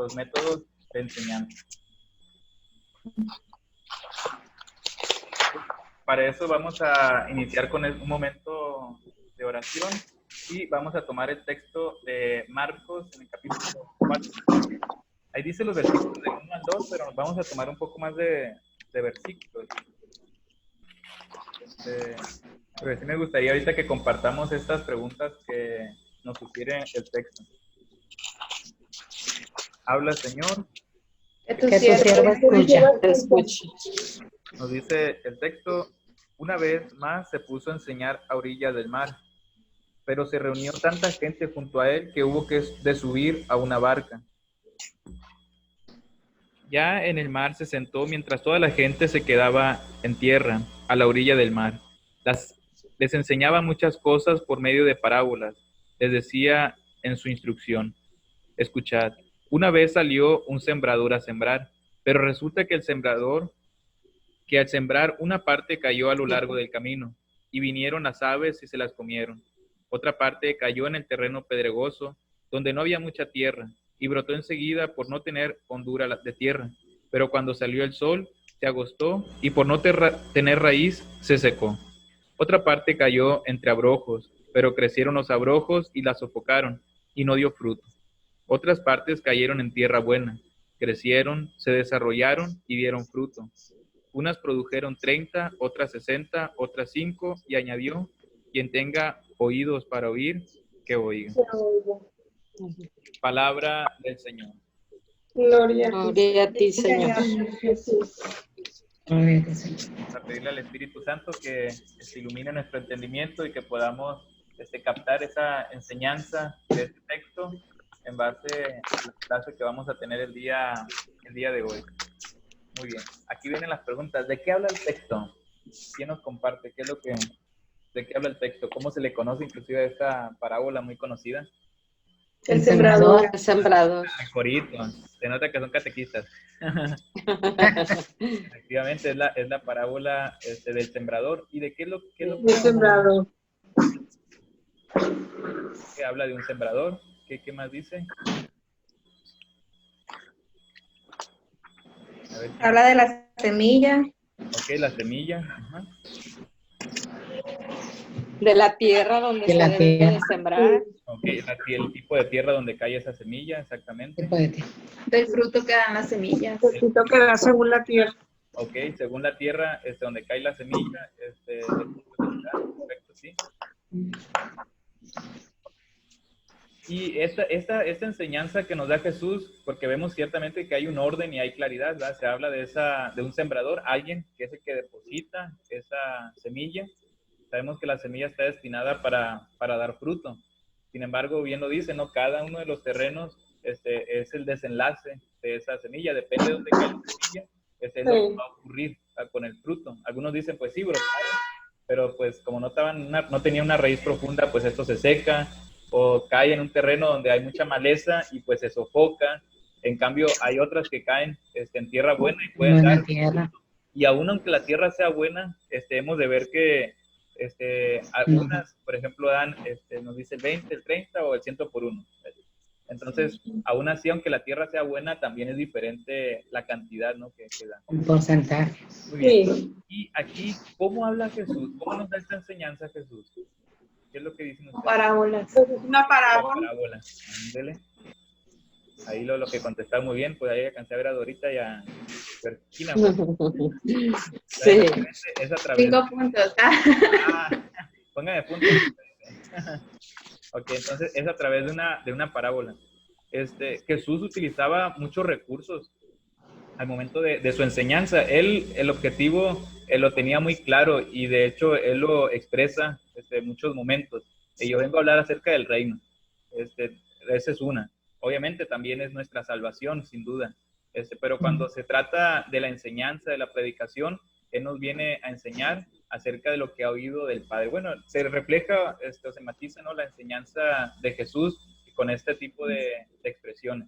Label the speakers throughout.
Speaker 1: los métodos de enseñanza. Para eso vamos a iniciar con un momento de oración y vamos a tomar el texto de Marcos en el capítulo 4. Ahí dice los versículos del 1 al 2, pero nos vamos a tomar un poco más de versículos. Pero sí me gustaría ahorita que compartamos estas preguntas que nos sugiere el texto. Habla, Señor.
Speaker 2: Que tu siervo escucha.
Speaker 1: Nos dice el texto: una vez más se puso a enseñar a orillas del mar, pero se reunió tanta gente junto a él que hubo de subir a una barca. Ya en el mar se sentó mientras toda la gente se quedaba en tierra, a la orilla del mar. Les enseñaba muchas cosas por medio de parábolas. Les decía en su instrucción: escuchad, una vez salió un sembrador a sembrar, pero resulta que al sembrar una parte cayó a lo largo del camino, y vinieron las aves y se las comieron. Otra parte cayó en el terreno pedregoso, donde no había mucha tierra, y brotó enseguida por no tener hondura de tierra. Pero cuando salió el sol, se agostó, y por no tener raíz, se secó. Otra parte cayó entre abrojos, pero crecieron los abrojos y la sofocaron, y no dio fruto. Otras partes cayeron en tierra buena, crecieron, se desarrollaron y dieron fruto. Unas produjeron 30, otras 60, otras 5, y añadió: quien tenga oídos para oír, que oiga. Palabra del Señor.
Speaker 2: Gloria a ti, Señor.
Speaker 1: Vamos a pedirle al Espíritu Santo que ilumine nuestro entendimiento y que podamos captar esa enseñanza de este texto en base a la clase que vamos a tener el día de hoy. Muy bien, aquí vienen las preguntas. ¿De qué habla el texto? ¿Quién nos comparte? ¿De qué habla el texto? ¿Cómo se le conoce inclusive a esta parábola muy conocida?
Speaker 2: El sembrador. El
Speaker 1: sembrador. Mejorito. Se nota que son catequistas. Efectivamente, es la parábola del sembrador. ¿Y de qué es lo que
Speaker 2: El sembrador.
Speaker 1: Que habla de un sembrador? ¿Qué más dice? A ver,
Speaker 2: habla de la semilla.
Speaker 1: Ok, la semilla. Ajá.
Speaker 2: De la tierra donde se debe de sembrar.
Speaker 1: Ok, el tipo de tierra donde cae esa semilla, exactamente.
Speaker 2: Del fruto que dan las semillas. El fruto que da según la tierra.
Speaker 1: Ok, según la tierra, donde cae la semilla, perfecto, sí. Y esta enseñanza que nos da Jesús, porque vemos ciertamente que hay un orden y hay claridad, ¿verdad? Se habla de un sembrador, alguien que es el que deposita esa semilla. Sabemos que la semilla está destinada para dar fruto. Sin embargo, bien lo dice, ¿no? Cada uno de los terrenos es el desenlace de esa semilla. Depende de dónde cae la semilla, es lo que va a ocurrir con el fruto. Algunos dicen, pues sí, brotaron, pero pues como no tenía una raíz profunda, pues esto se seca, o cae en un terreno donde hay mucha maleza y pues se sofoca. En cambio, hay otras que caen en tierra buena y pueden dar fruto. Y aún aunque la tierra sea buena, hemos de ver que algunas, por ejemplo, dan, nos dice el 20, el 30 o el 100 por 1. Entonces, aún así, aunque la tierra sea buena, también es diferente la cantidad, ¿no? que da.
Speaker 3: Un porcentaje.
Speaker 1: Muy bien. Sí. Y aquí, ¿cómo habla Jesús? ¿Cómo nos da esta enseñanza Jesús? ¿Qué es lo que dicen ustedes?
Speaker 2: Parábolas. Una parábola.
Speaker 1: Ándele. Ahí lo que contestaba muy bien, pues ahí alcancé a ver a Dorita y a Bertina.
Speaker 2: Sí.
Speaker 1: Es a través
Speaker 2: 5 puntos.
Speaker 1: Póngame puntos. Ok, entonces es a través de una parábola. Jesús utilizaba muchos recursos al momento de su enseñanza. El objetivo, lo tenía muy claro y de hecho él lo expresa en muchos momentos. Yo vengo a hablar acerca del reino. Esa es una. Obviamente también es nuestra salvación, sin duda. Pero cuando se trata de la enseñanza, de la predicación, él nos viene a enseñar acerca de lo que ha oído del Padre. Bueno, se refleja, se matiza, ¿no?, la enseñanza de Jesús con este tipo de expresiones.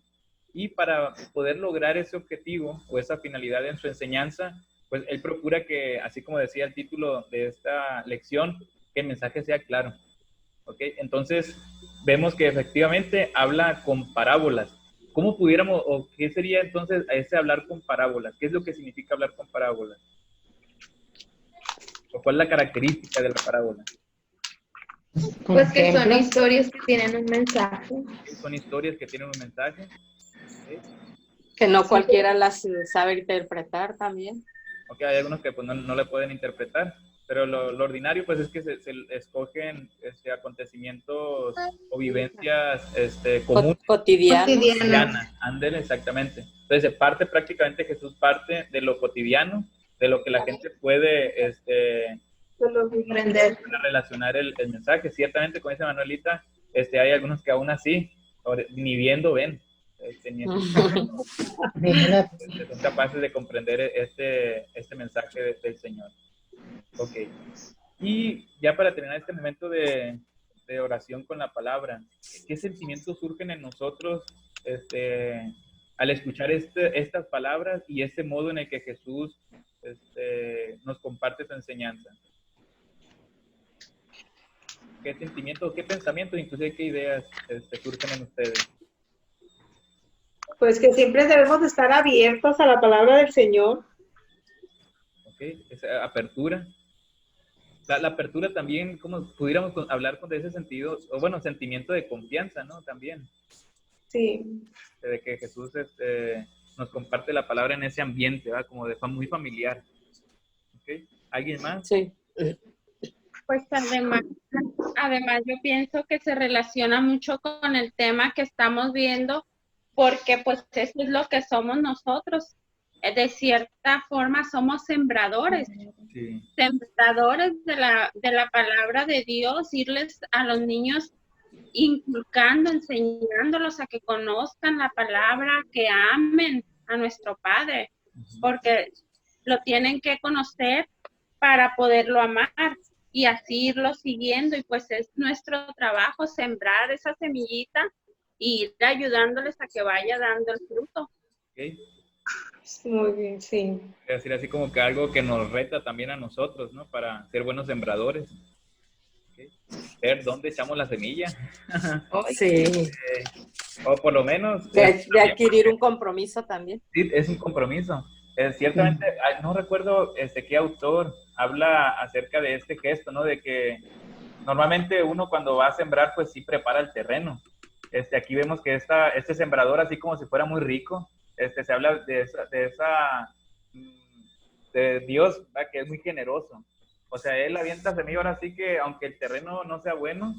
Speaker 1: Y para poder lograr ese objetivo o esa finalidad en su enseñanza, pues él procura que, así como decía el título de esta lección, que el mensaje sea claro. ¿Ok? Entonces, vemos que efectivamente habla con parábolas. ¿cómo pudiéramos, o qué sería entonces ese hablar con parábolas? ¿Qué es lo que significa hablar con parábolas? ¿O cuál es la característica de la parábola?
Speaker 2: Pues que son historias que tienen un mensaje.
Speaker 1: Son historias que tienen un mensaje. ¿Sí?
Speaker 3: Que no cualquiera las sabe interpretar también.
Speaker 1: Ok, hay algunos que pues, no le pueden interpretar, pero lo ordinario pues es que se escogen acontecimientos o vivencias comunes,
Speaker 3: Cotidianas.
Speaker 1: Ándele, exactamente. Entonces se parte prácticamente, Jesús parte de lo cotidiano, de lo que la gente puede relacionar el mensaje. Ciertamente, como dice Manuelita, hay algunos que aún así, ni viendo ven. Ni son capaces de comprender este mensaje del Señor. Ok. Y ya para terminar este momento de oración con la palabra, ¿qué sentimientos surgen en nosotros al escuchar estas palabras y este modo en el que Jesús nos comparte su enseñanza? ¿Qué sentimientos, qué pensamientos, inclusive qué ideas surgen en ustedes?
Speaker 4: Pues que siempre debemos de estar abiertos a la palabra del Señor.
Speaker 1: Ok, esa apertura. La apertura también, como pudiéramos hablar con ese sentido, o bueno, sentimiento de confianza, ¿no? También.
Speaker 4: Sí.
Speaker 1: De que Jesús nos comparte la palabra en ese ambiente, ¿verdad? Como de muy familiar. ¿Ok? ¿Alguien más?
Speaker 3: Sí.
Speaker 5: Pues además yo pienso que se relaciona mucho con el tema que estamos viendo, porque pues eso es lo que somos nosotros. De cierta forma somos sembradores,
Speaker 1: Sí.
Speaker 5: Sembradores de la palabra de Dios, irles a los niños inculcando, enseñándolos a que conozcan la palabra, que amen a nuestro Padre, porque lo tienen que conocer para poderlo amar y así irlo siguiendo, y pues es nuestro trabajo sembrar esa semillita y ir ayudándoles a que vaya dando el fruto.
Speaker 1: Okay.
Speaker 4: Muy bien, sí.
Speaker 1: Es decir, así como que algo que nos reta también a nosotros, ¿no? Para ser buenos sembradores. Okay. Ver dónde echamos la semilla.
Speaker 3: Sí.
Speaker 1: O por lo menos...
Speaker 3: De adquirir un compromiso también.
Speaker 1: Sí, es un compromiso. Ciertamente, no recuerdo qué autor habla acerca de este gesto, ¿no? De que normalmente uno cuando va a sembrar, pues sí prepara el terreno. Aquí vemos que este sembrador, así como si fuera muy rico, se habla de Dios, ¿verdad? Que es muy generoso. O sea, él avienta semilla, ahora sí que aunque el terreno no sea bueno,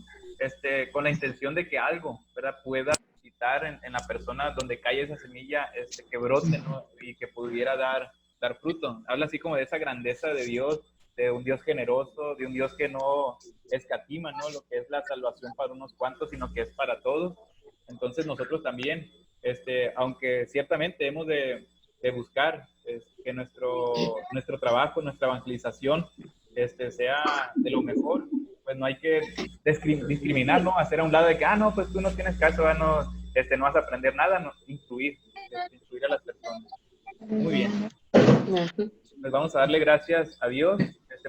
Speaker 1: con la intención de que algo, ¿verdad? Pueda quitar en la persona donde cae esa semilla, que brote, ¿no? Y que pudiera dar fruto. Habla así como de esa grandeza de Dios, de un Dios generoso, de un Dios que no escatima, ¿no? Lo que es la salvación para unos cuantos, sino que es para todos. Entonces nosotros también, aunque ciertamente hemos de buscar que nuestro trabajo, nuestra evangelización sea de lo mejor, pues no hay que discriminar, ¿no? Hacer a un lado de que, no, pues tú no tienes caso, no vas a aprender nada, no, incluir a las personas. Muy bien. Pues vamos a darle gracias a Dios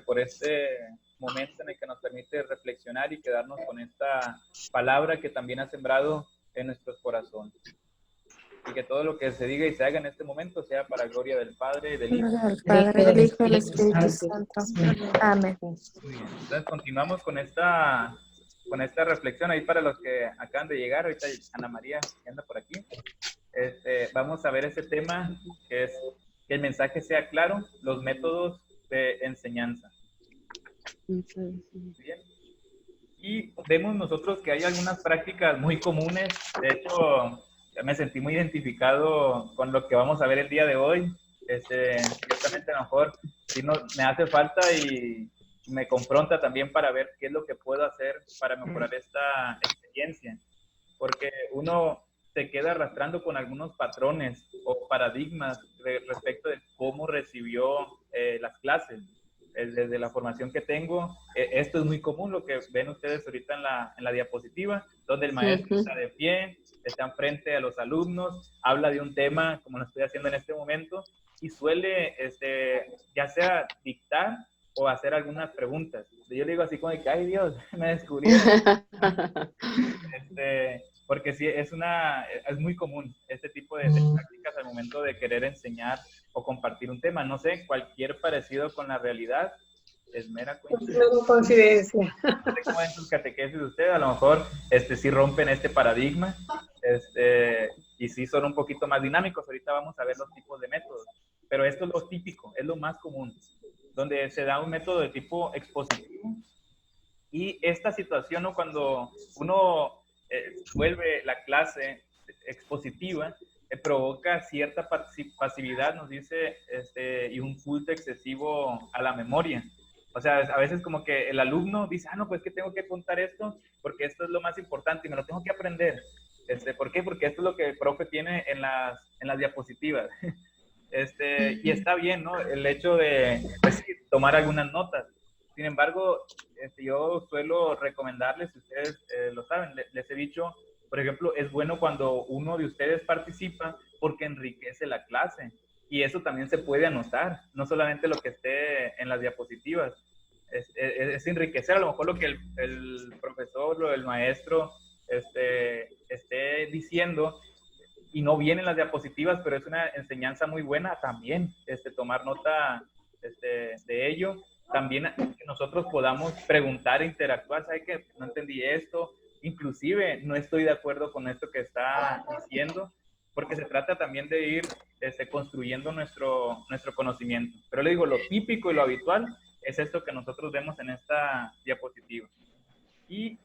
Speaker 1: por este momento en el que nos permite reflexionar y quedarnos con esta palabra que también ha sembrado en nuestros corazones. Y que todo lo que se diga y se haga en este momento sea para gloria del Padre, del Hijo.
Speaker 6: Del Padre, del Hijo y del Espíritu Santo. Amén.
Speaker 1: Muy bien. Entonces continuamos con esta reflexión ahí para los que acaban de llegar. Ahorita Ana María que anda por aquí. Vamos a ver ese tema que es que el mensaje sea claro, los métodos de enseñanza. Bien. Y vemos nosotros que hay algunas prácticas muy comunes. De hecho, ya me sentí muy identificado con lo que vamos a ver el día de hoy. Ciertamente a lo mejor sí me hace falta y me confronta también para ver qué es lo que puedo hacer para mejorar esta experiencia. Porque uno se queda arrastrando con algunos patrones o paradigmas respecto de cómo recibió las clases. Desde la formación que tengo, esto es muy común, lo que ven ustedes ahorita en la diapositiva, donde el maestro está de pie, está frente a los alumnos, habla de un tema, como lo estoy haciendo en este momento, y suele, ya sea dictar o hacer algunas preguntas. Yo le digo así como de que, ay Dios, me descubrieron. porque sí, es muy común este tipo de prácticas al momento de querer enseñar o compartir un tema. No sé, cualquier parecido con la realidad es mera
Speaker 4: coincidencia.
Speaker 1: No sé cómo en sus catequesis de ustedes, a lo mejor sí rompen este paradigma, y sí son un poquito más dinámicos. Ahorita vamos a ver los tipos de métodos, pero esto es lo típico, es lo más común, donde se da un método de tipo expositivo. Y esta situación, ¿no? Cuando uno vuelve la clase expositiva, provoca cierta pasividad, nos dice, y un culto excesivo a la memoria. O sea, a veces como que el alumno dice, no, pues que tengo que apuntar esto porque esto es lo más importante y me lo tengo que aprender. ¿Por qué? Porque esto es lo que el profe tiene en las diapositivas. Y está bien, ¿no? El hecho de, pues, sí, tomar algunas notas. Sin embargo, yo suelo recomendarles, si ustedes lo saben, les he dicho, por ejemplo, es bueno cuando uno de ustedes participa porque enriquece la clase. Y eso también se puede anotar, no solamente lo que esté en las diapositivas. Es enriquecer a lo mejor lo que el profesor o el maestro esté diciendo, y no vienen las diapositivas, pero es una enseñanza muy buena también, tomar nota de ello. También que nosotros podamos preguntar e interactuar, ¿sabe qué? No entendí esto, inclusive no estoy de acuerdo con esto que está diciendo, porque se trata también de ir construyendo nuestro conocimiento. Pero le digo, lo típico y lo habitual es esto que nosotros vemos en esta diapositiva. Y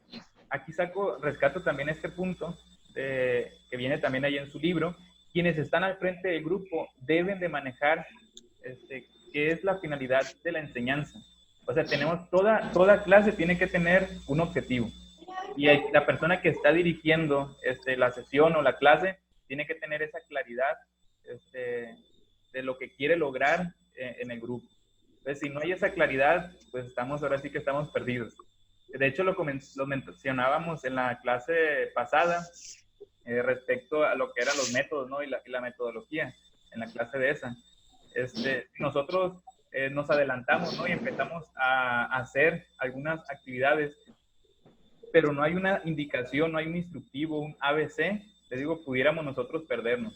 Speaker 1: aquí rescato también este punto que viene también ahí en su libro. Quienes están al frente del grupo deben de manejar qué es la finalidad de la enseñanza. O sea, toda clase tiene que tener un objetivo. Y la persona que está dirigiendo la sesión o la clase tiene que tener esa claridad de lo que quiere lograr en el grupo. Entonces, si no hay esa claridad, pues ahora sí que estamos perdidos. De hecho, lo mencionábamos en la clase pasada respecto a lo que eran los métodos, ¿no? y la metodología en la clase de esa. Nosotros nos adelantamos, ¿no? Y empezamos a hacer algunas actividades, pero no hay una indicación, no hay un instructivo, un ABC. Les digo, pudiéramos nosotros perdernos.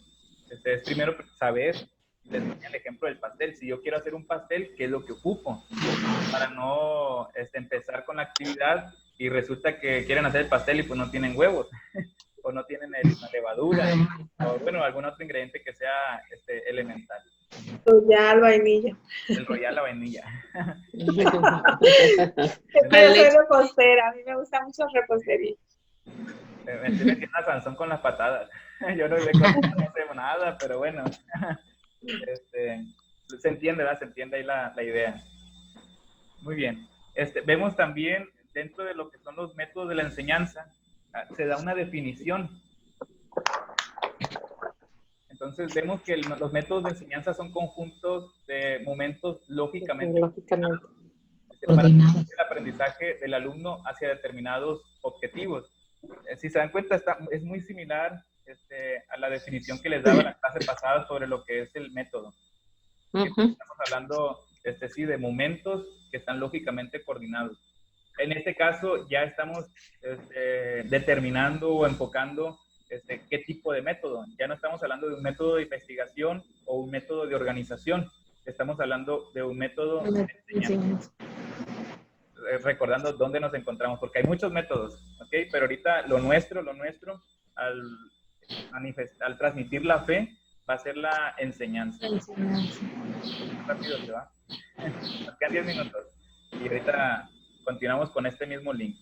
Speaker 1: Es primero saber, les doy el ejemplo del pastel. Si yo quiero hacer un pastel, ¿qué es lo que ocupo? Para no empezar con la actividad y resulta que quieren hacer el pastel y pues no tienen huevos, o no tienen la levadura, o bueno, algún otro ingrediente que sea elemental.
Speaker 4: Royal, vainilla.
Speaker 1: El royal, la vainilla.
Speaker 4: Yo soy repostera, a mí me gusta mucho repostería.
Speaker 1: Me estoy metiendo a Sansón con las patadas. Yo no sé nada, pero bueno. Se entiende, ¿verdad? Se entiende ahí la idea. Muy bien. Vemos también, dentro de lo que son los métodos de la enseñanza, se da una definición. Entonces, vemos que los métodos de enseñanza son conjuntos de momentos lógicamente coordinados para el aprendizaje del alumno hacia determinados objetivos. Si se dan cuenta, es muy similar a la definición que les daba la clase pasada sobre lo que es el método. Estamos hablando, sí, de momentos que están lógicamente coordinados. En este caso, ya estamos determinando o enfocando qué tipo de método. Ya no estamos hablando de un método de investigación o un método de organización. Estamos hablando de un método de enseñanza. Recordando dónde nos encontramos, porque hay muchos métodos, ¿ok? Pero ahorita lo nuestro, al transmitir la fe, va a ser la enseñanza. Rápido se va. Nos quedan 10 minutos. Y ahorita continuamos con este mismo link.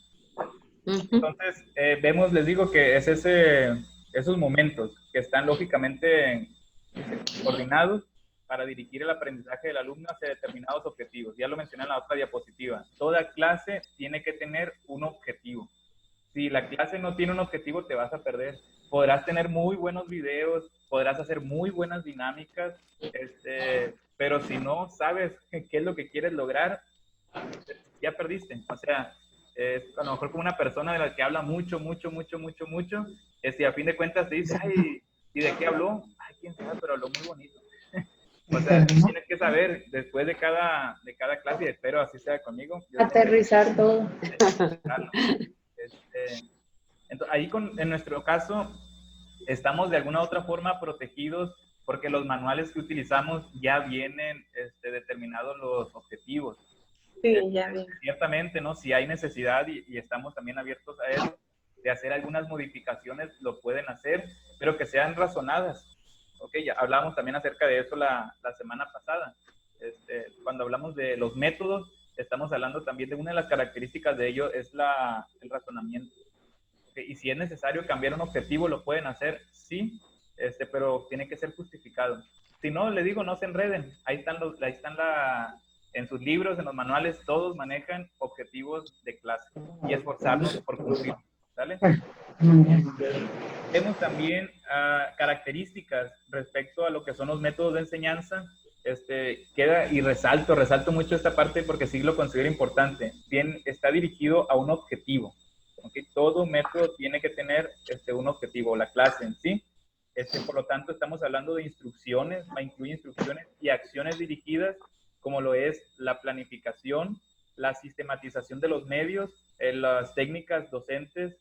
Speaker 1: Entonces, vemos, les digo que es esos momentos que están lógicamente coordinados para dirigir el aprendizaje del alumno hacia determinados objetivos. Ya lo mencioné en la otra diapositiva. Toda clase tiene que tener un objetivo. Si la clase no tiene un objetivo, te vas a perder. Podrás tener muy buenos videos, podrás hacer muy buenas dinámicas, pero si no sabes qué es lo que quieres lograr, ya perdiste. O sea, a lo mejor como una persona de la que habla mucho, y a fin de cuentas te dice, ay, ¿y de qué habló? Ay, quién sabe, pero habló muy bonito. O sea, tienes que saber después de cada clase, y espero así sea conmigo.
Speaker 2: Aterrizar todo.
Speaker 1: Entonces, ahí en nuestro caso estamos de alguna u otra forma protegidos porque los manuales que utilizamos ya vienen determinados los objetivos.
Speaker 4: Sí, ya bien.
Speaker 1: Ciertamente, ¿no? Si hay necesidad y estamos también abiertos a eso, de hacer algunas modificaciones, lo pueden hacer, pero que sean razonadas. Ok, ya hablamos también acerca de eso la semana pasada. Cuando hablamos de los métodos, estamos hablando también de una de las características de ello, es el razonamiento. Okay, y si es necesario cambiar un objetivo, lo pueden hacer, sí, pero tiene que ser justificado. Si no, le digo, no se enreden. Ahí están en sus libros, en los manuales, todos manejan objetivos de clase y esforzarnos por cumplir. ¿Sale? Vemos también características respecto a lo que son los métodos de enseñanza. Y resalto mucho esta parte porque sí lo considero importante. Bien, está dirigido a un objetivo. ¿Okay? Todo método tiene que tener un objetivo, la clase en sí. Por lo tanto, estamos hablando de instrucciones, incluye instrucciones y acciones dirigidas, como lo es la planificación, la sistematización de los medios, las técnicas docentes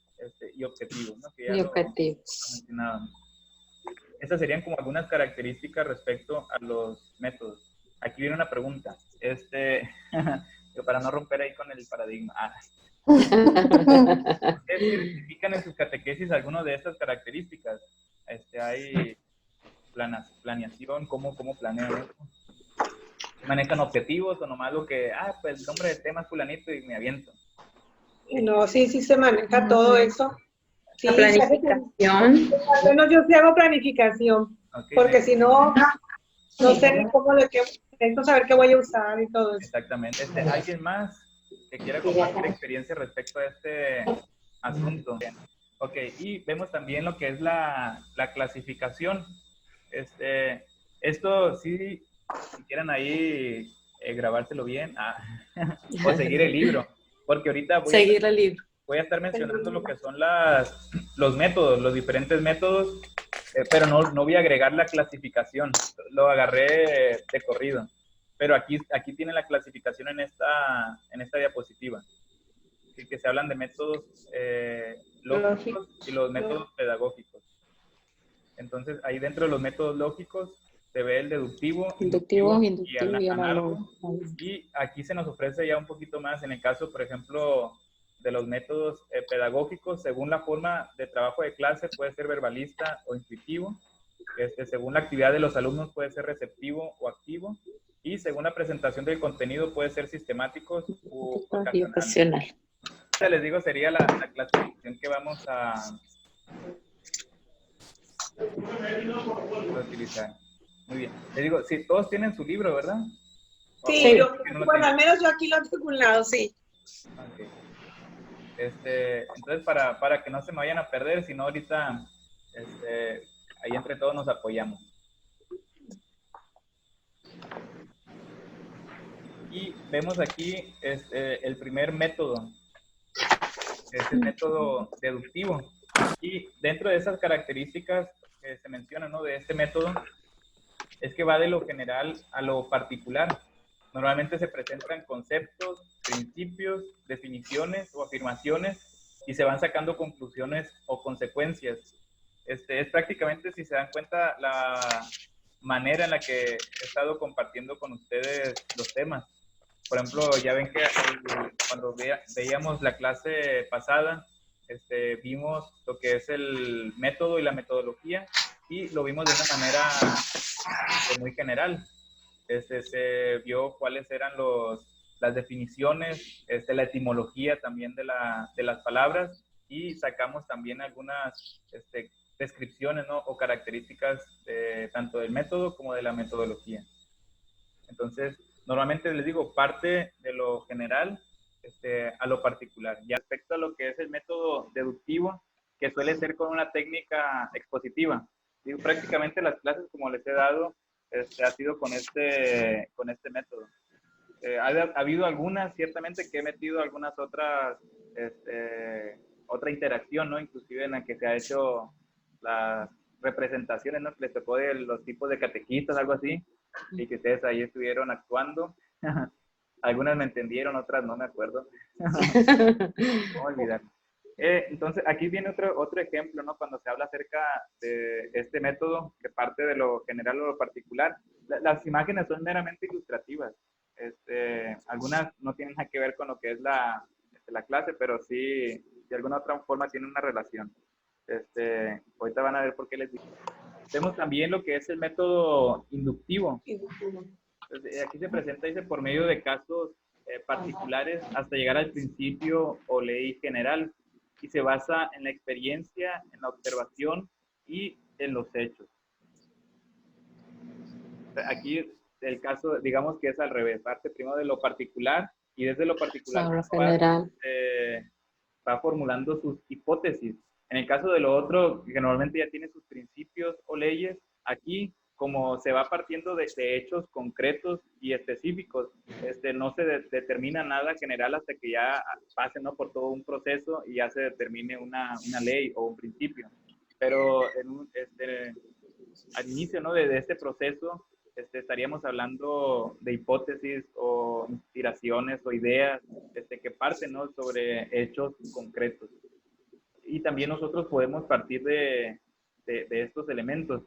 Speaker 1: y objetivos, ¿no? Que ya
Speaker 3: Y objetivos.
Speaker 1: lo mencionábamos. Estas serían como algunas características respecto a los métodos. Aquí viene una pregunta, para no romper ahí con el paradigma. ¿Ustedes identifican en sus catequesis alguna de estas características? Hay planeación, ¿cómo planean eso? ¿Manejan objetivos o nomás lo que, pues el nombre del tema es fulanito y me aviento?
Speaker 4: No, sí se maneja todo eso. Sí,
Speaker 2: La planificación.
Speaker 4: Al menos yo sí hago planificación,
Speaker 1: Okay,
Speaker 4: porque si no, no sé ni cómo necesito saber qué voy a usar y todo eso.
Speaker 1: exactamente. ¿Alguien más que quiera compartir experiencia respecto a este asunto? Ok, y vemos también lo que es la clasificación. Esto sí, si quieren ahí grabárselo bien o seguir el libro, porque ahorita voy a estar mencionando lo que son los métodos, los diferentes métodos, pero no voy a agregar la clasificación, lo agarré de corrido, pero aquí tiene la clasificación en esta diapositiva, que se hablan de métodos lógicos y los métodos pedagógicos. Entonces, ahí dentro de los métodos lógicos se ve el deductivo, inductivo y análogo. Y aquí se nos ofrece ya un poquito más, en el caso, por ejemplo, de los métodos pedagógicos, según la forma de trabajo de clase, puede ser verbalista o intuitivo. Según la actividad de los alumnos, puede ser receptivo o activo. Y según la presentación del contenido, puede ser sistemático o ocasional. Les digo, sería la clasificación que vamos a utilizar. Muy bien. Les digo, sí, todos tienen su libro, ¿verdad?
Speaker 4: Sí, bueno, al menos yo aquí lo tengo a un lado, sí.
Speaker 1: Okay. Entonces, para que no se me vayan a perder, si no ahorita, ahí entre todos nos apoyamos. Y vemos aquí el primer método, es el método deductivo. Y dentro de esas características que se mencionan, ¿no?, de este método, es que va de lo general a lo particular. Normalmente se presentan conceptos, principios, definiciones o afirmaciones y se van sacando conclusiones o consecuencias. Es prácticamente, si se dan cuenta, la manera en la que he estado compartiendo con ustedes los temas. Por ejemplo, ya ven que cuando veíamos la clase pasada, vimos lo que es el método y la metodología y lo vimos de una manera muy general. Se vio cuáles eran las definiciones, la etimología también de las palabras y sacamos también algunas descripciones, ¿no?, o características tanto del método como de la metodología. Entonces, normalmente les digo, parte de lo general a lo particular. Y respecto a lo que es el método deductivo, que suele ser con una técnica expositiva. Digo, prácticamente las clases, como les he dado, ha sido con este método. Ha habido algunas, ciertamente, que he metido algunas otras, otra interacción, ¿no?, inclusive en la que se ha hecho las representaciones, ¿no?, que les tocó de los tipos de catequistas, algo así, y que ustedes ahí estuvieron actuando. Algunas me entendieron, otras no me acuerdo. ¿Cómo olvidar? Entonces, aquí viene otro ejemplo, ¿no? Cuando se habla acerca de este método que parte de lo general o lo particular. Las imágenes son meramente ilustrativas. Algunas no tienen nada que ver con lo que es la clase, pero sí, de alguna otra forma tienen una relación. Ahorita van a ver por qué les digo. Tenemos también lo que es el método inductivo. Entonces, aquí se presenta, dice, por medio de casos particulares hasta llegar al principio o ley general, y se basa en la experiencia, en la observación y en los hechos. Aquí el caso, digamos que es al revés, parte primero de lo particular y desde lo particular va formulando sus hipótesis. En el caso de lo otro, que normalmente ya tiene sus principios o leyes, aquí como se va partiendo de hechos concretos y específicos, no se determina nada general hasta que ya pase, ¿no?, por todo un proceso y ya se determine una ley o un principio. Pero al inicio, ¿no?, de este proceso, estaríamos hablando de hipótesis o inspiraciones o ideas que parten, ¿no?, sobre hechos concretos. Y también nosotros podemos partir de estos elementos.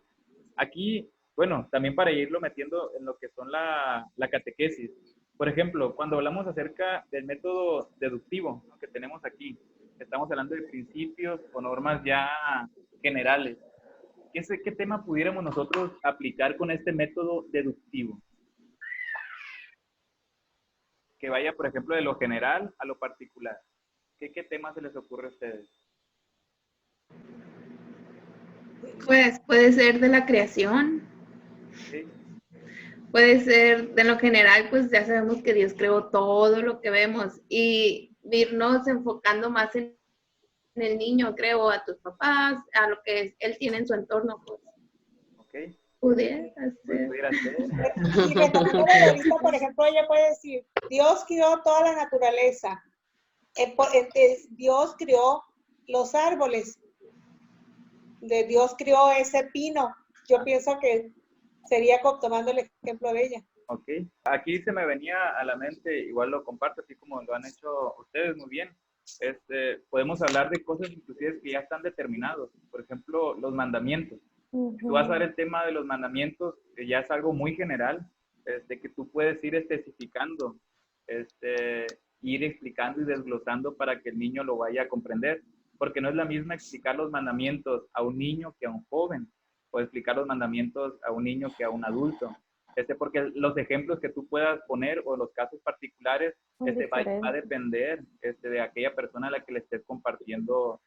Speaker 1: Aquí, bueno, también para irlo metiendo en lo que son la catequesis. Por ejemplo, cuando hablamos acerca del método deductivo, ¿no?, que tenemos aquí, estamos hablando de principios o normas ya generales. ¿Qué tema pudiéramos nosotros aplicar con este método deductivo? Que vaya, por ejemplo, de lo general a lo particular. ¿Qué tema se les ocurre a ustedes?
Speaker 2: Pues puede ser de la creación.
Speaker 1: ¿Sí?
Speaker 2: Puede ser de lo general, pues ya sabemos que Dios creó todo lo que vemos y irnos enfocando más en el niño, creo, a tus papás, a lo que él tiene en su entorno, pues.
Speaker 1: Ok.
Speaker 2: Pudiera ser.
Speaker 1: Pudiera ser.
Speaker 4: Y pensándolo de ahorita, por ejemplo, ella puede decir, Dios creó toda la naturaleza. Dios creó los árboles. Dios creó ese pino. Yo pienso que sería tomando el ejemplo de ella.
Speaker 1: Ok. Aquí se me venía a la mente, igual lo comparto, así como lo han hecho ustedes muy bien. Podemos hablar de cosas inclusive que ya están determinados. Por ejemplo, los mandamientos. Tú vas a ver el tema de los mandamientos, que ya es algo muy general, que tú puedes ir especificando, ir explicando y desglosando para que el niño lo vaya a comprender. Porque no es la misma explicar los mandamientos a un niño que a un joven, o explicar los mandamientos a un niño que a un adulto. Porque los ejemplos que tú puedas poner o los casos particulares va a depender de aquella persona a la que le estés compartiendo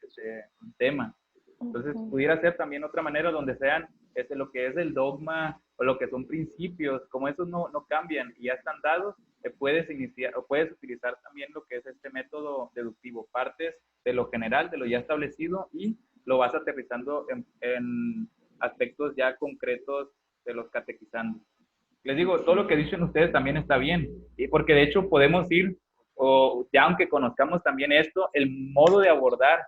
Speaker 1: un tema. Entonces, pudiera ser también otra manera donde sean lo que es el dogma o lo que son principios, como esos no cambian y ya están dados, puedes iniciar o puedes utilizar también lo que es este método deductivo. Partes de lo general, de lo ya establecido y lo vas aterrizando en aspectos ya concretos de los catequizando. Les digo, todo lo que dicen ustedes también está bien, y porque de hecho podemos ir, o ya aunque conozcamos también esto, el modo de abordar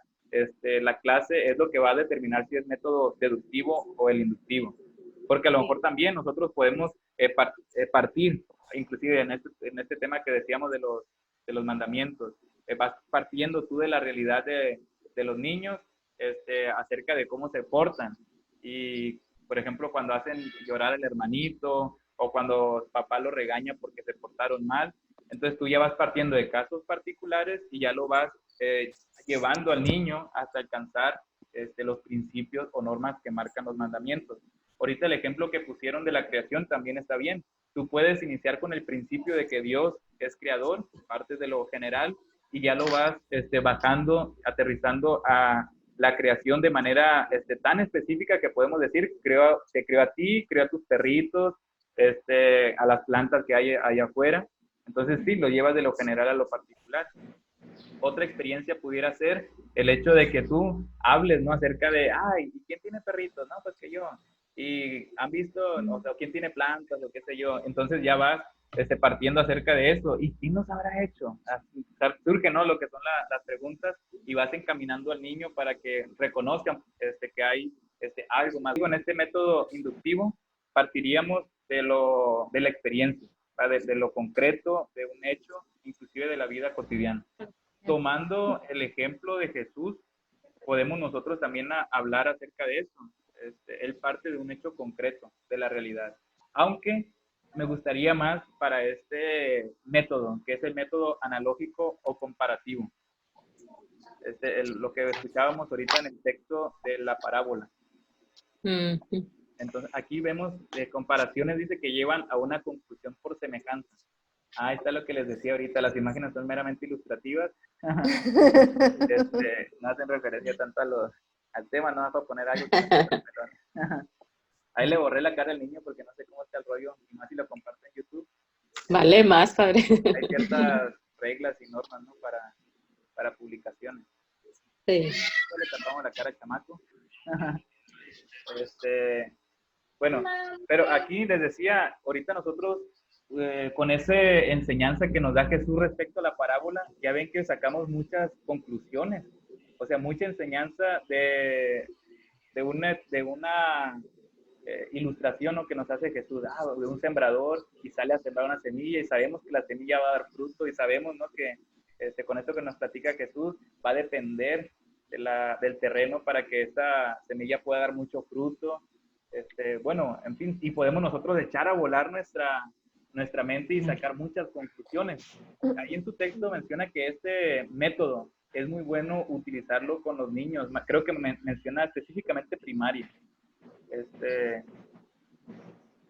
Speaker 1: la clase es lo que va a determinar si es método deductivo o el inductivo. Porque a lo mejor también nosotros podemos partir, inclusive en este tema que decíamos de los mandamientos, vas partiendo tú de la realidad de los niños acerca de cómo se portan. Y, por ejemplo, cuando hacen llorar al hermanito o cuando papá lo regaña porque se portaron mal, entonces tú ya vas partiendo de casos particulares y ya lo vas llevando al niño hasta alcanzar los principios o normas que marcan los mandamientos. Ahorita el ejemplo que pusieron de la creación también está bien. Tú puedes iniciar con el principio de que Dios es creador, partes de lo general, y ya lo vas bajando, aterrizando a la creación de manera tan específica que podemos decir, te creó a ti, creó a tus perritos, a las plantas que hay allá afuera. Entonces sí, lo llevas de lo general a lo particular. Otra experiencia pudiera ser el hecho de que tú hables, ¿no?, acerca de, ay, ¿y quién tiene perritos? No, pues que yo. Y han visto, o sea, ¿quién tiene plantas o qué sé yo? Entonces ya vas partiendo acerca de eso. ¿Y quién nos habrá hecho? Surge, ¿no?, lo que son las preguntas y vas encaminando al niño para que reconozcan que hay algo más. En este método inductivo partiríamos de la experiencia, de lo concreto, de un hecho, inclusive de la vida cotidiana. tomando el ejemplo de Jesús, podemos nosotros también hablar acerca de eso. Él parte de un hecho concreto de la realidad. Aunque me gustaría más para este método, que es el método analógico o comparativo. Lo que escuchábamos ahorita en el texto de la parábola. Entonces, aquí vemos comparaciones, dice que llevan a una conclusión por semejanza. Ahí está lo que les decía ahorita, las imágenes son meramente ilustrativas. No hacen referencia tanto al tema, no para poner algo. Ahí le borré la cara al niño porque no sé cómo está el rollo, y más si lo comparto en YouTube.
Speaker 3: Vale más, padre.
Speaker 1: Hay ciertas reglas y normas, ¿no? Para publicaciones.
Speaker 3: Sí.
Speaker 1: Le tapamos la cara al chamaco. Bueno, pero aquí les decía, ahorita nosotros con esa enseñanza que nos da Jesús respecto a la parábola, ya ven que sacamos muchas conclusiones, o sea, mucha enseñanza de una ilustración, ¿no?, que nos hace Jesús, de un sembrador, y sale a sembrar una semilla, y sabemos que la semilla va a dar fruto, y sabemos, ¿no?, que con esto que nos platica Jesús, va a depender del terreno para que esa semilla pueda dar mucho fruto. Bueno, en fin, y podemos nosotros echar a volar nuestra mente y sacar muchas conclusiones. Ahí en tu texto menciona que este método es muy bueno utilizarlo con los niños. Creo que menciona específicamente primaria.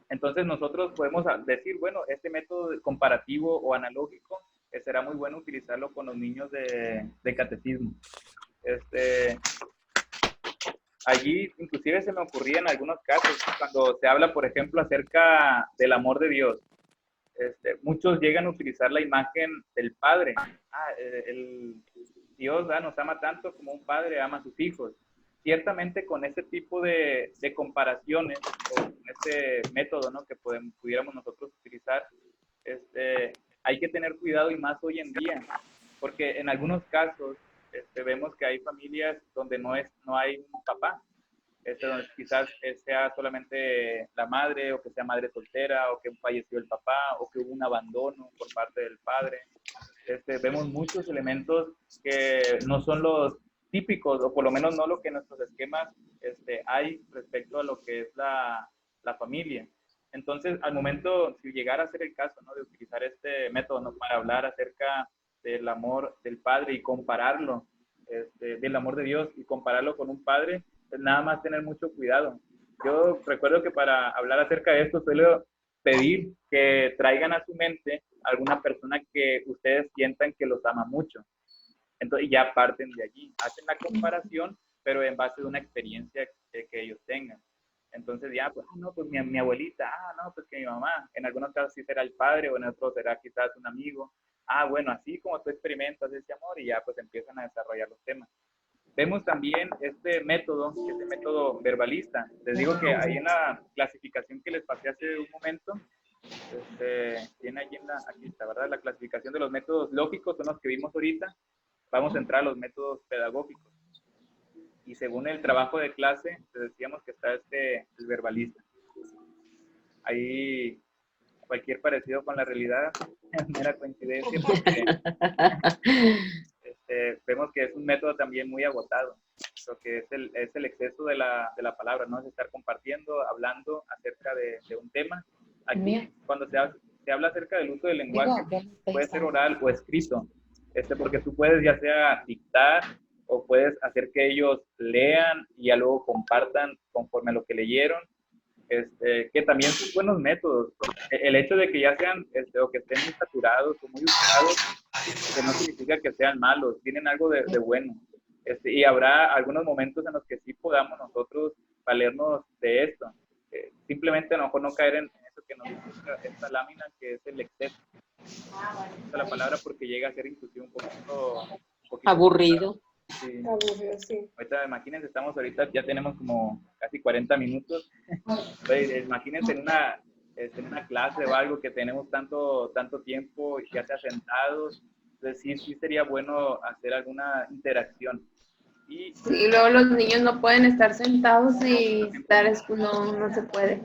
Speaker 1: Entonces nosotros podemos decir, bueno, este método comparativo o analógico será muy bueno utilizarlo con los niños de catecismo. Allí inclusive se me ocurría en algunos casos, cuando se habla, por ejemplo, acerca del amor de Dios. Muchos llegan a utilizar la imagen del Padre. Dios nos ama tanto como un padre ama a sus hijos. Ciertamente con este tipo de comparaciones, o con este método, ¿no?, que pudiéramos nosotros utilizar, hay que tener cuidado, y más hoy en día, porque en algunos casos vemos que hay familias donde no hay un papá, donde quizás sea solamente la madre, o que sea madre soltera, o que falleció el papá, o que hubo un abandono por parte del padre. Vemos muchos elementos que no son los típicos, o por lo menos no lo que en nuestros esquemas hay respecto a lo que es la familia. Entonces, al momento, si llegara a ser el caso, ¿no?, de utilizar este método, ¿no?, para hablar acerca del amor del Padre y compararlo, del amor de Dios y compararlo con un padre, pues nada más tener mucho cuidado. Yo recuerdo que para hablar acerca de esto suelo pedir que traigan a su mente alguna persona que ustedes sientan que los ama mucho. Entonces ya parten de allí, hacen la comparación, pero en base de una experiencia que ellos tengan. Entonces ya, pues, no, pues mi abuelita, no, pues que mi mamá, en algunos casos sí será el padre, o en otros será quizás un amigo. Bueno, así como tú experimentas ese amor, y ya pues empiezan a desarrollar los temas. Vemos también este método verbalista. Les digo que ahí en la clasificación que les pasé hace un momento, tiene allí aquí está, ¿verdad? La clasificación de los métodos lógicos son los que vimos ahorita. Vamos a entrar a los métodos pedagógicos. Y según el trabajo de clase, decíamos que está el verbalista. Ahí cualquier parecido con la realidad es mera coincidencia, porque vemos que es un método también muy agotado. Lo que es el exceso de la palabra, ¿no? Es estar compartiendo, hablando acerca de un tema. Aquí, cuando se habla acerca del uso del lenguaje, puede ser oral o escrito, porque tú puedes ya sea dictar, o puedes hacer que ellos lean y ya luego compartan conforme a lo que leyeron, que también son buenos métodos. El hecho de que ya sean, o que estén muy saturados o muy usados, que no significa que sean malos, tienen algo de bueno. Y habrá algunos momentos en los que sí podamos nosotros valernos de esto. Simplemente a lo mejor no caer en eso que nos dice esta lámina, que es el exceso. Esta es la palabra, porque llega a ser inclusive un poquito
Speaker 3: aburrido.
Speaker 4: Sí. Aburrido, sí.
Speaker 1: Ahorita, imagínense, ahorita ya tenemos como casi 40 minutos. Entonces, imagínense en una clase o algo que tenemos tanto tiempo, ya sea sentados. Entonces sí sería bueno hacer alguna interacción. Y
Speaker 2: luego los niños no pueden estar sentados y no se puede.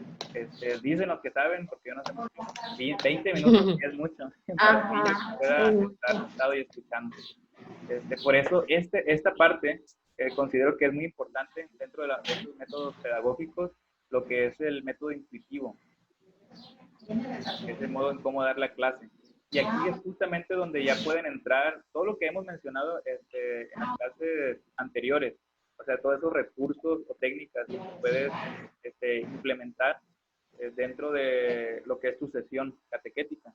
Speaker 1: Dicen los que saben, porque yo no sé, 20 minutos es mucho para que pueda estar sentado y escuchando. Por eso, esta parte considero que es muy importante dentro de estos métodos pedagógicos, lo que es el método intuitivo, es el modo en cómo dar la clase. Y aquí es justamente donde ya pueden entrar todo lo que hemos mencionado en las clases anteriores, o sea, todos esos recursos o técnicas que puedes implementar dentro de lo que es tu sesión catequética.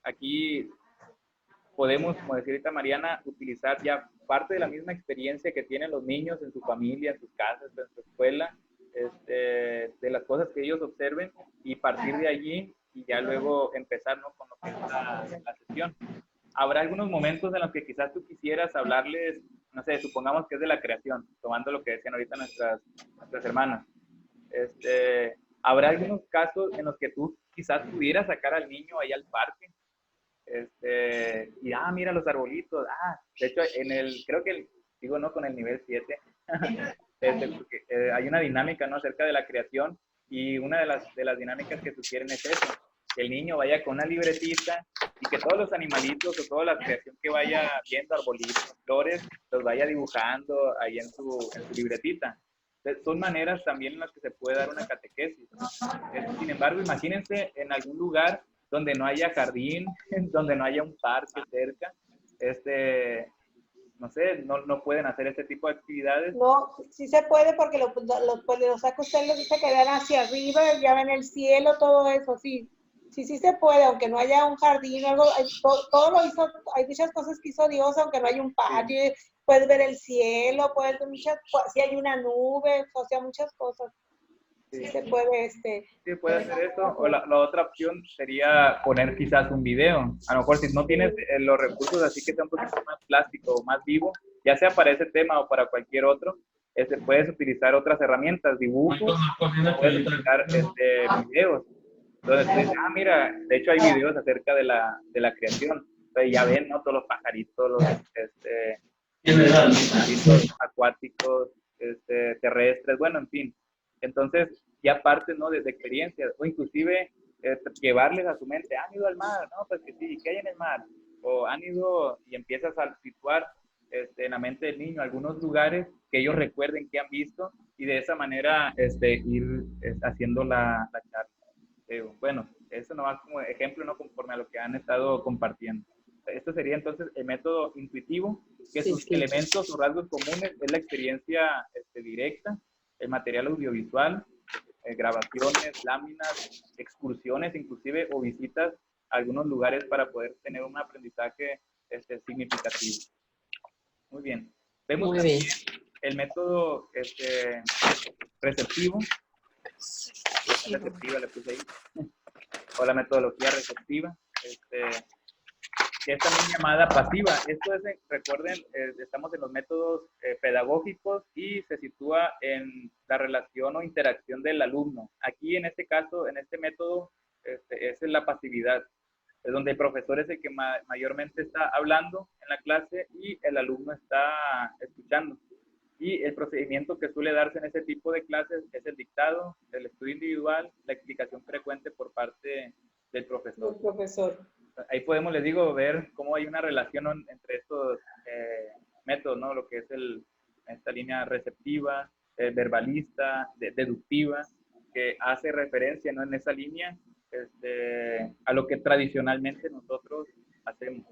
Speaker 1: Aquí podemos, como decía ahorita Mariana, utilizar ya parte de la misma experiencia que tienen los niños en su familia, en sus casas, en su escuela, de las cosas que ellos observen y partir de allí y ya luego empezar, ¿no?, con lo que es la sesión. Habrá algunos momentos en los que quizás tú quisieras hablarles, no sé, supongamos que es de la creación, tomando lo que decían ahorita nuestras hermanas. Habrá algunos casos en los que tú quizás pudieras sacar al niño ahí al parque, y mira los arbolitos, de hecho creo que digo no con el nivel 7, porque hay una dinámica, ¿no?, acerca de la creación, y una de las dinámicas que sugieren es eso, que el niño vaya con una libretita y que todos los animalitos o toda la creación que vaya viendo, arbolitos, flores, los vaya dibujando ahí en su libretita. Entonces, son maneras también en las que se puede dar una catequesis. Sin embargo, imagínense en algún lugar donde no haya jardín, donde no haya un parque cerca, no sé, no pueden hacer este tipo de actividades.
Speaker 4: No, sí se puede porque lo saca usted, lo dice que vean hacia arriba, ya ven el cielo, todo eso, sí. Sí se puede, aunque no haya un jardín o algo, todo lo hizo, hay muchas cosas que hizo Dios, aunque no haya un patio, sí. Puedes ver el cielo, puedes ver si hay una nube, o sea, muchas cosas. Sí se puede,
Speaker 1: Sí, puede hacer eso, o la otra opción sería poner quizás un video. A lo mejor si no tienes los recursos así que sea un poquito más plástico o más vivo, ya sea para ese tema o para cualquier otro, puedes utilizar otras herramientas, dibujos, puedes utilizar videos. Entonces tú dices, mira, de hecho hay videos acerca de la creación. Entonces ya ven, ¿no?, todos los pajaritos, los pajaritos acuáticos, terrestres, bueno, en fin. Entonces, ya parte, ¿no?, de experiencias, o inclusive llevarles a su mente, han ido al mar, ¿no? Pues que sí, ¿qué hay en el mar? O han ido, y empiezas a situar en la mente del niño algunos lugares que ellos recuerden que han visto, y de esa manera ir haciendo la charla. Bueno, eso nomás como ejemplo, ¿no?, conforme a lo que han estado compartiendo. Esto sería entonces el método intuitivo, que sus elementos o rasgos comunes es la experiencia directa, el material audiovisual, grabaciones, láminas, excursiones inclusive, o visitas a algunos lugares para poder tener un aprendizaje significativo. Muy bien. Vemos también el método receptivo. Receptiva le puse ahí. O la metodología receptiva. Que es también llamada pasiva. Esto es, recuerden, estamos en los métodos pedagógicos y se sitúa en la relación o interacción del alumno. Aquí, en este caso, en este método, es la pasividad. Es donde el profesor es el que mayormente está hablando en la clase y el alumno está escuchando. Y el procedimiento que suele darse en ese tipo de clases es el dictado, el estudio individual, la explicación frecuente por parte del profesor.
Speaker 4: El profesor.
Speaker 1: Ahí podemos, les digo, ver cómo hay una relación entre estos métodos, ¿no? Lo que es esta línea receptiva, verbalista, deductiva, que hace referencia, ¿no?, en esa línea a lo que tradicionalmente nosotros hacemos.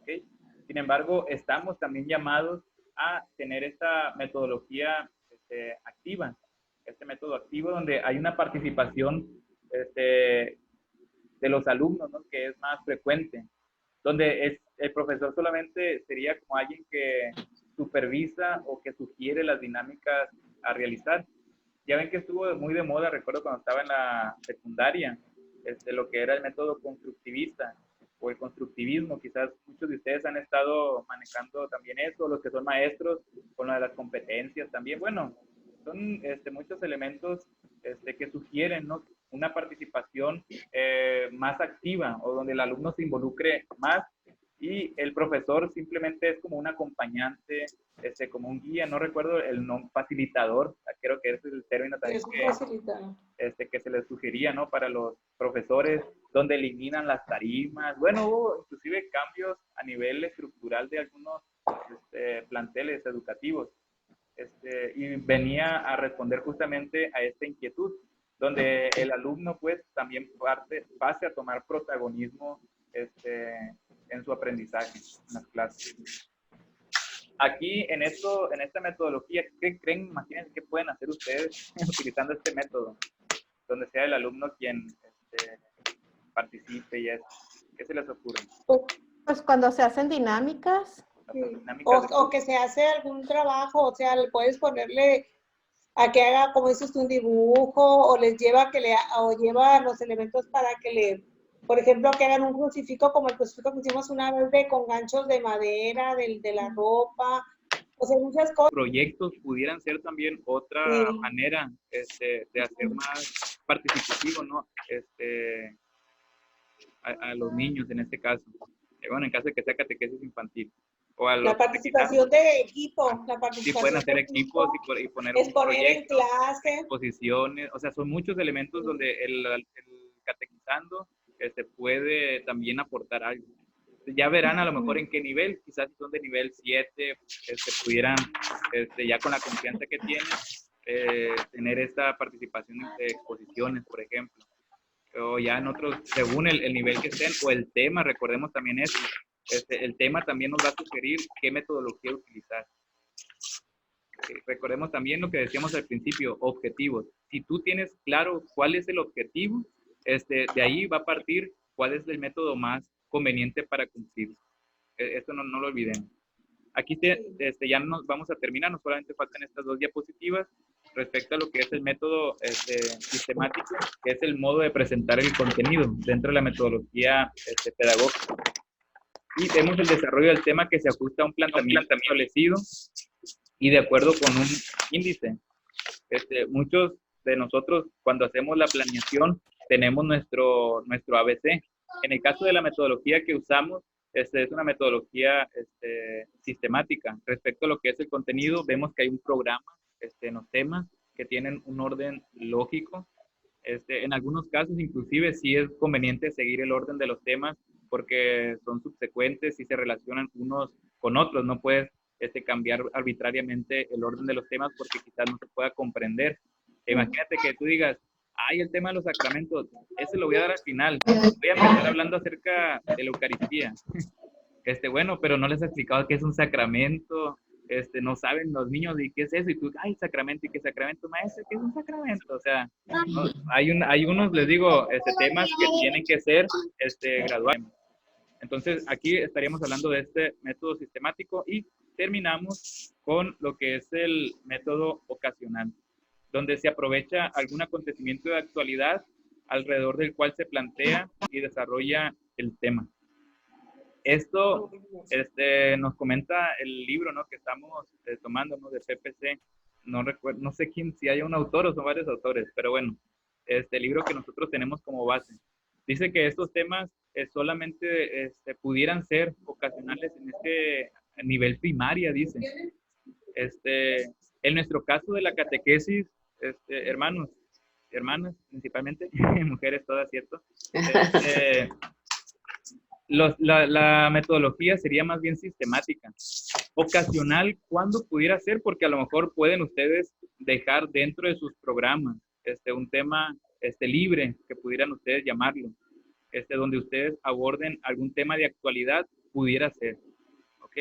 Speaker 1: ¿Okay? Sin embargo, estamos también llamados a tener esta metodología activa, este método activo donde hay una participación de los alumnos, ¿no?, que es más frecuente, donde el profesor solamente sería como alguien que supervisa o que sugiere las dinámicas a realizar. Ya ven que estuvo muy de moda, recuerdo cuando estaba en la secundaria, lo que era el método constructivista o el constructivismo. Quizás muchos de ustedes han estado manejando también eso, los que son maestros, con lo de las competencias también. Bueno, son muchos elementos que sugieren, ¿no?, una participación más activa, o donde el alumno se involucre más y el profesor simplemente es como un acompañante, como un guía, no recuerdo el nombre, facilitador, creo que ese es el término también
Speaker 4: Es un facilitador.
Speaker 1: que se les sugería, ¿no? Para los profesores, donde eliminan las tarimas. Bueno, hubo inclusive cambios a nivel estructural de algunos planteles educativos. Y venía a responder justamente a esta inquietud, donde el alumno pues también pase a tomar protagonismo en su aprendizaje, en las clases. Aquí, en esta metodología, ¿qué creen? Imagínense qué pueden hacer ustedes utilizando este método, donde sea el alumno quien participe y eso. ¿Qué se les ocurre?
Speaker 6: Pues cuando se hacen dinámicas.
Speaker 4: Sí.
Speaker 1: Dinámicas
Speaker 4: O que se hace algún trabajo, o sea, le puedes ponerle a que haga, como dices tú, un dibujo, o les lleva o lleva los elementos para que por ejemplo, que hagan un crucifijo como el crucifijo que hicimos una vez con ganchos de madera, de la ropa, o sea, muchas cosas.
Speaker 1: Proyectos pudieran ser también otra manera de hacer más participativo, ¿no? A los niños en este caso. Bueno, en caso de que sea catequesis infantil. O a
Speaker 4: La participación de equipo.
Speaker 1: Sí, pueden hacer equipos y poner un
Speaker 4: proyecto, en clase.
Speaker 1: Exposiciones, o sea, son muchos elementos donde el catequizando puede también aportar algo. Ya verán a lo mejor en qué nivel, quizás si son de nivel 7, pudieran, ya con la confianza que tienen, tener esta participación de exposiciones, por ejemplo. O ya en otros, según el nivel que estén, o el tema, recordemos también eso. El tema también nos va a sugerir qué metodología utilizar. Recordemos también lo que decíamos al principio, objetivos. Si tú tienes claro cuál es el objetivo, de ahí va a partir cuál es el método más conveniente para cumplir. Esto no lo olvidemos. Aquí ya nos vamos a terminar, no solamente faltan estas 2 diapositivas respecto a lo que es el método sistemático, que es el modo de presentar el contenido dentro de la metodología pedagógica. Y vemos el desarrollo del tema que se ajusta a un planteamiento establecido y de acuerdo con un índice. Muchos de nosotros, cuando hacemos la planeación, tenemos nuestro ABC. En el caso de la metodología que usamos, es una metodología sistemática. Respecto a lo que es el contenido, vemos que hay un programa en los temas que tienen un orden lógico. En algunos casos, inclusive, sí es conveniente seguir el orden de los temas porque son subsecuentes y se relacionan unos con otros. No puedes cambiar arbitrariamente el orden de los temas porque quizás no se pueda comprender. Imagínate que tú digas, el tema de los sacramentos, ese lo voy a dar al final. Voy a empezar hablando acerca de la Eucaristía. Bueno, pero no les he explicado qué es un sacramento. No saben los niños y qué es eso. Y tú, sacramento, ¿y qué sacramento, maestro? ¿Qué es un sacramento? O sea, ¿no? Hay unos, les digo, temas que tienen que ser graduados. Entonces, aquí estaríamos hablando de este método sistemático y terminamos con lo que es el método ocasional, donde se aprovecha algún acontecimiento de actualidad alrededor del cual se plantea y desarrolla el tema. Esto nos comenta el libro, ¿no?, que estamos tomando, ¿no?, de PPC. No recuerdo, no sé si hay un autor o son varios autores, pero bueno, libro que nosotros tenemos como base. Dice que estos temas solamente pudieran ser ocasionales en nivel primaria, dice. En nuestro caso de la catequesis, hermanos, hermanas principalmente, mujeres todas, ¿cierto? La metodología sería más bien sistemática. Ocasional, ¿cuándo pudiera ser? Porque a lo mejor pueden ustedes dejar dentro de sus programas un tema libre, que pudieran ustedes llamarlo, donde ustedes aborden algún tema de actualidad, pudiera ser, ¿ok?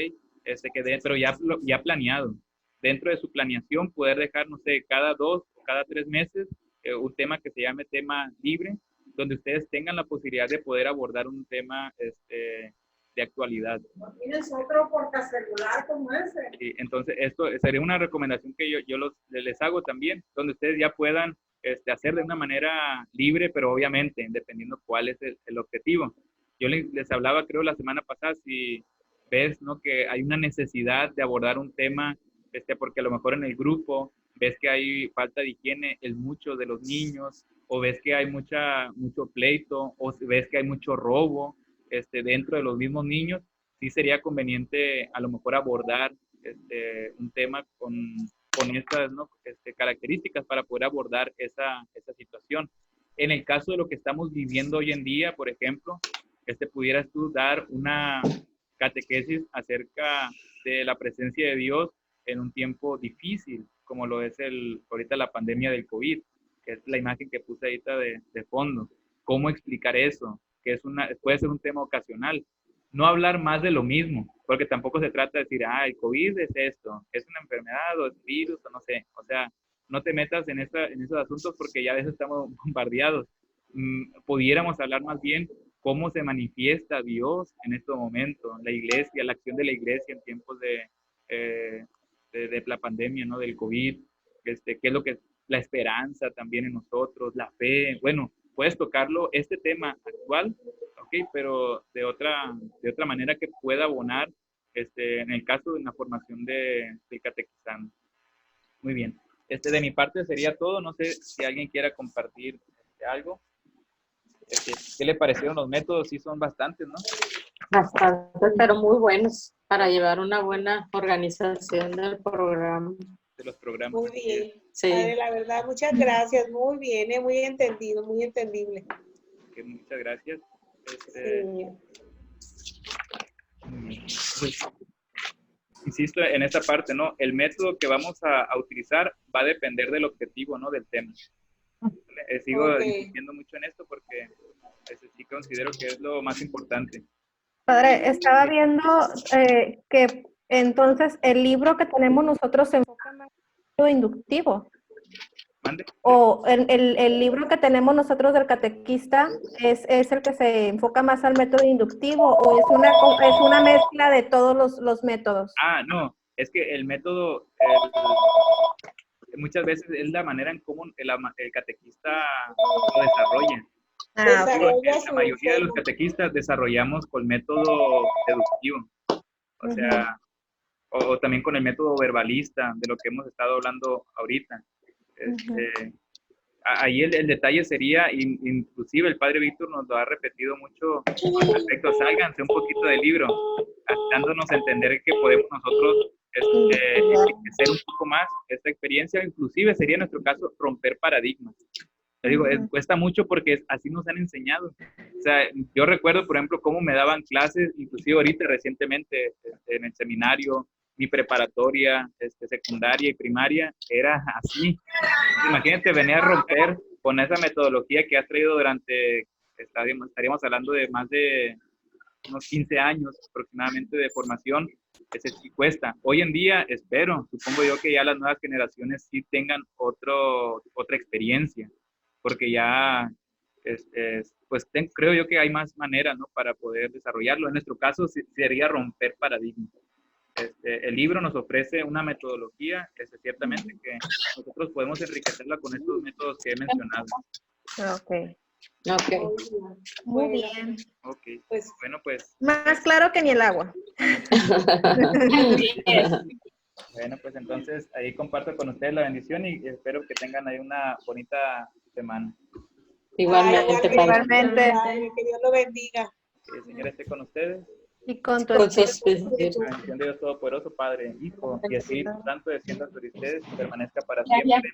Speaker 1: Pero ya planeado. Dentro de su planeación, poder dejar, no sé, cada 2 o cada 3 meses, un tema que se llame tema libre, donde ustedes tengan la posibilidad de poder abordar un tema de actualidad.
Speaker 4: ¿No tienes otro portacelular como ese?
Speaker 1: Sí, entonces, esto sería una recomendación que yo les hago también, donde ustedes ya puedan hacer de una manera libre, pero obviamente, dependiendo cuál es el objetivo. Yo les hablaba, creo, la semana pasada, si ves, ¿no?, que hay una necesidad de abordar un tema, porque a lo mejor en el grupo ves que hay falta de higiene en muchos de los niños, o ves que hay mucho pleito, o ves que hay mucho robo dentro de los mismos niños, sí sería conveniente a lo mejor abordar un tema con estas, ¿no? Características para poder abordar esa situación. En el caso de lo que estamos viviendo hoy en día, por ejemplo, pudieras tú dar una catequesis acerca de la presencia de Dios en un tiempo difícil, como lo es ahorita la pandemia del COVID, que es la imagen que puse ahorita de fondo. ¿Cómo explicar eso? Que puede ser un tema ocasional. No hablar más de lo mismo, porque tampoco se trata de decir, el COVID es esto, es una enfermedad o es virus o no sé. O sea, no te metas en esos asuntos porque ya de eso estamos bombardeados. Pudiéramos hablar más bien cómo se manifiesta Dios en estos momentos, la iglesia, la acción de la iglesia en tiempos de la pandemia, ¿no? Del COVID, qué es lo que la esperanza también en nosotros, la fe. Bueno, puedes tocarlo, este tema actual, ok, pero de otra manera que pueda abonar, en el caso de una formación del catequizando. Muy bien. De mi parte sería todo. No sé si alguien quiera compartir algo. ¿Qué le parecieron los métodos? Sí, son bastantes, ¿no?
Speaker 3: Bastantes, pero muy buenos para llevar una buena organización del programa.
Speaker 1: De los programas.
Speaker 4: Muy bien.
Speaker 3: Sí.
Speaker 4: Padre, la verdad, muchas gracias. Muy bien, muy entendido, muy entendible.
Speaker 1: Okay, muchas gracias.
Speaker 4: Sí.
Speaker 1: Pues, insisto en esta parte, ¿no? El método que vamos a utilizar va a depender del objetivo, ¿no? Del tema. Sigo insistiendo mucho en esto porque sí considero que es lo más importante.
Speaker 6: Padre, estaba viendo que entonces el libro que tenemos nosotros se enfoca más en el método inductivo.
Speaker 1: ¿Mande?
Speaker 6: O el libro que tenemos nosotros del catequista es el que se enfoca más al método inductivo, o es una mezcla de todos los métodos.
Speaker 1: No, es que el método muchas veces es la manera en cómo el catequista lo desarrolla. La mayoría de los catequistas desarrollamos con método deductivo, o sea, o también con el método verbalista, de lo que hemos estado hablando ahorita. Ahí el detalle sería, inclusive el padre Víctor nos lo ha repetido mucho al respecto, sálganse un poquito del libro, dándonos a entender que podemos nosotros enriquecer un poco más esta experiencia, inclusive sería en nuestro caso romper paradigmas. Les digo, cuesta mucho porque así nos han enseñado. O sea, yo recuerdo, por ejemplo, cómo me daban clases, inclusive ahorita recientemente en el seminario, mi preparatoria, secundaria y primaria, era así. Imagínate, venir a romper con esa metodología que has traído durante, estaríamos hablando de más de unos 15 años aproximadamente de formación. Sí cuesta. Hoy en día, supongo yo que ya las nuevas generaciones sí tengan otra experiencia, porque ya, pues creo yo que hay más maneras, ¿no? Para poder desarrollarlo. En nuestro caso sería romper paradigmas. El libro nos ofrece una metodología, ciertamente que nosotros podemos enriquecerla con estos métodos que he mencionado.
Speaker 6: Ok. Muy bien.
Speaker 1: Ok,
Speaker 4: Pues,
Speaker 1: bueno, pues.
Speaker 6: Más claro que ni el agua.
Speaker 1: Bueno, pues entonces ahí comparto con ustedes la bendición y espero que tengan ahí una bonita semana.
Speaker 3: Igualmente,
Speaker 6: Igualmente.
Speaker 4: Padre, que Dios lo bendiga.
Speaker 1: Que el Señor esté con ustedes.
Speaker 6: Y con tu
Speaker 3: Con su
Speaker 6: espíritu.
Speaker 3: espíritu.
Speaker 1: La bendición de Dios Todopoderoso, Padre, Hijo y Espíritu Santo descienda sobre ustedes y permanezca para siempre.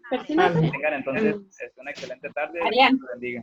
Speaker 5: Personaje.
Speaker 1: Tengan entonces una excelente tarde.
Speaker 5: Arián.
Speaker 1: Dios los bendiga.